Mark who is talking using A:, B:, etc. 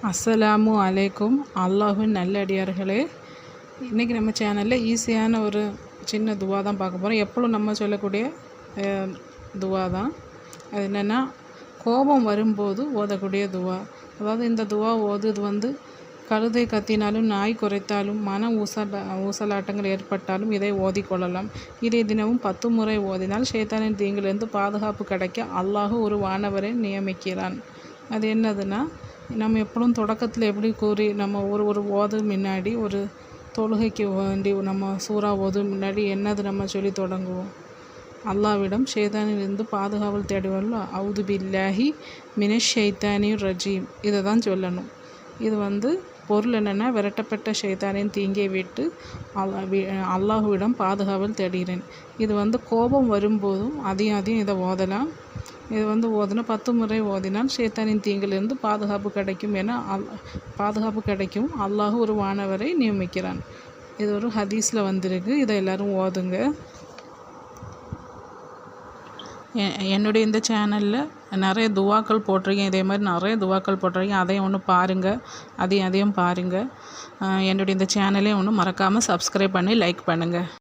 A: அஸ்ஸலாமு அலைக்கும். அல்லாஹ்வின் நல்லடியார்களே, இன்றைக்கி நம்ம சேனலில் ஈஸியான ஒரு சின்ன துவா தான் பார்க்க போகிறோம். எப்பொழுதும் நம்ம சொல்லக்கூடிய துவா தான். அது என்னென்னா, கோபம் வரும்போது ஓதக்கூடிய துவா. அதாவது இந்த துவா ஓதுது கழுதை கத்தினாலும் நாய் குரைத்தாலும் ஊசலாட்டங்கள் ஏற்பட்டாலும் இதை ஓதிக்கொள்ளலாம். இதை தினமும் 10 முறை ஓதினால் ஷைத்தானின் தீங்கிலிருந்து பாதுகாப்பு கிடைக்க அல்லாஹ் ஒரு வானவரை நியமிக்கிறான். அது என்னதுன்னா, நம்ம எப்பொழுதும் தொடக்கத்தில் எப்படி கூறி நம்ம ஒரு ஓது முன்னாடி ஒரு தொழுகைக்கு வேண்டி நம்ம சூறா ஓது முன்னாடி என்னது நம்ம சொல்லி தொடங்குவோம்? அல்லாவிடம் ஷைத்தானிலிருந்து பாதுகாவல் தேடுவல்ல அவுது பில்லாஹி மினஷ் ஷைத்தானிர் ரஜீம், இதை தான் சொல்லணும். இது பொருள் என்னென்னா, விரட்டப்பட்ட ஷைத்தானின் தீங்கை விட்டு அல்லாஹுவிடம் பாதுகாவல் தேடுகிறேன். இது கோபம் வரும்போதும் அதையும் இதை ஓதலாம். இது ஓதுனா 10 முறை ஓதினால் ஷைத்தானின் தீங்கிலிருந்து பாதுகாப்பு கிடைக்கும் பாதுகாப்பு கிடைக்கும். அல்லாஹ் ஒரு வானவரை நியமிக்கிறான். இது ஒரு ஹதீஸில் வந்திருக்கு. இதை எல்லோரும் ஓதுங்க. என்னுடைய இந்த சேனலில் நிறைய துவாக்கள் போட்டிருக்கேன். இதே மாதிரி நிறைய துவாக்கள் போட்டிருக்கேன். அதையும் பாருங்கள். அதையும் பாருங்கள். என்னுடைய இந்த சேனலையும் மறக்காமல் சப்ஸ்கிரைப் பண்ணி லைக் பண்ணுங்கள்.